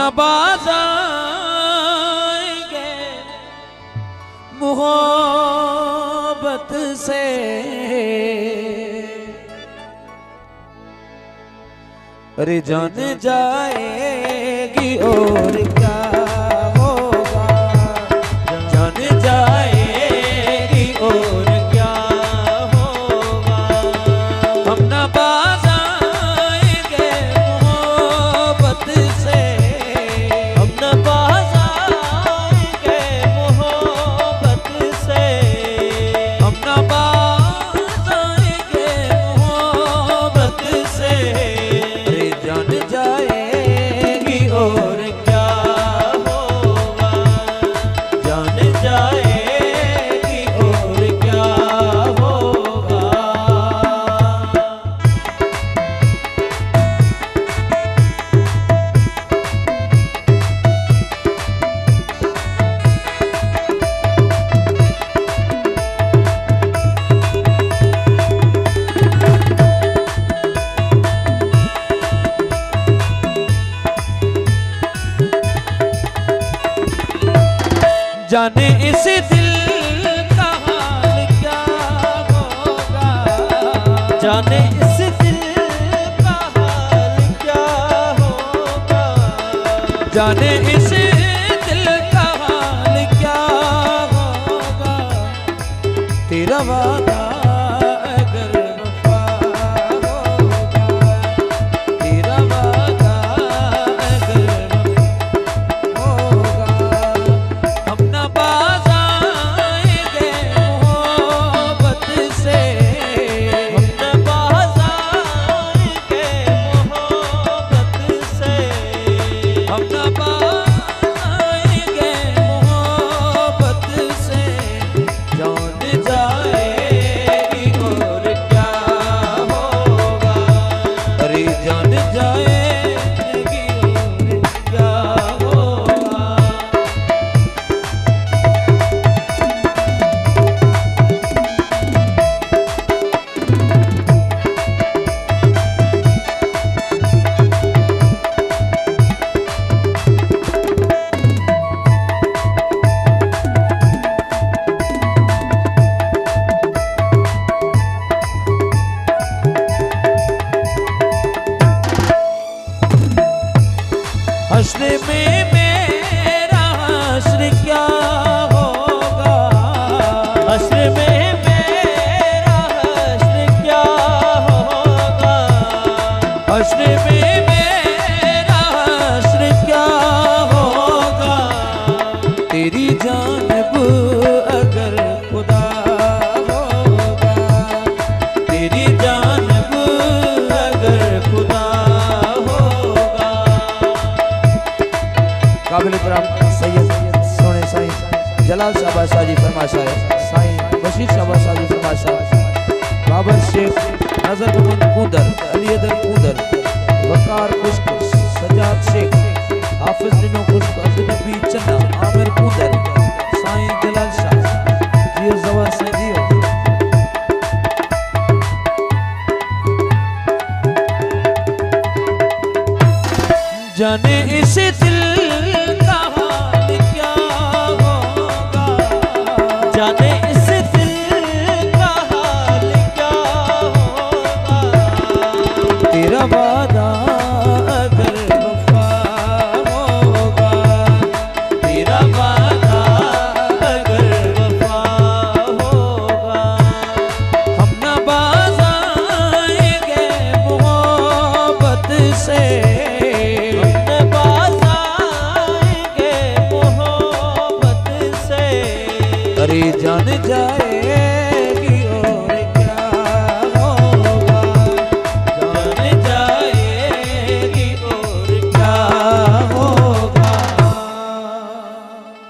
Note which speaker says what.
Speaker 1: न बाज आएंगे मोहब्बत से, अरे जान जाएगी और क्या होगा, जान जाएगी और क्या होगा। हम न बाज आएंगे मोहब्बत से, हम न बाज आएंगे मोहब्बत से, हम न बाज आएंगे मोहब्बत से। जान जाएगी और क्या होगा, जान जाएगी और क्या होगा। जाने इस दिल का हाल क्या होगा, जाने इस दिल का हाल क्या होगा, जाने इस दिल का हाल क्या होगा। तेरा वादा अगर वफा होगा, तेरा वादा अगर होगा, हम न बाज आएंगे मोहब्बत से, हम न बाज आएंगे मोहब्बत से, हम न बाज आएंगे मोहब्बत से। जान जाएगी और क्या होगा, अरे जान जाएगी और क्या होगा। हश्र में मेरा हश्र क्या होगा, हश्र में मेरा हश्र क्या होगा, हश्र में मेरा हश्र क्या होगा। तेरी जानिब अगर खुदा होगा, तेरी जानिब अगर खुदा होगा। काबिल इकराम सैयद सोने साईं जलाल शाह शाजी फरमाशा है, साईं बशीर शाह शाजी फरमाशा, बाबर शेख नजर कूदर, अलीदर कूदर, वकार खुश्क, सजाद शेख, हाफिज दिनो खुश्क, अब्दुल नबी चन्ना, आमिर कूदर, साईं जलाल शाह जियो जवान से जियो। जाने इस दिल का हाल क्या होगा, जाने इस दिल का हाल क्या होगा। तेरा वादा अगर वफा होगा, तेरा वादा अगर वफा होगा। हम न बाज आएंगे मोहब्बत से, अरे जान जाए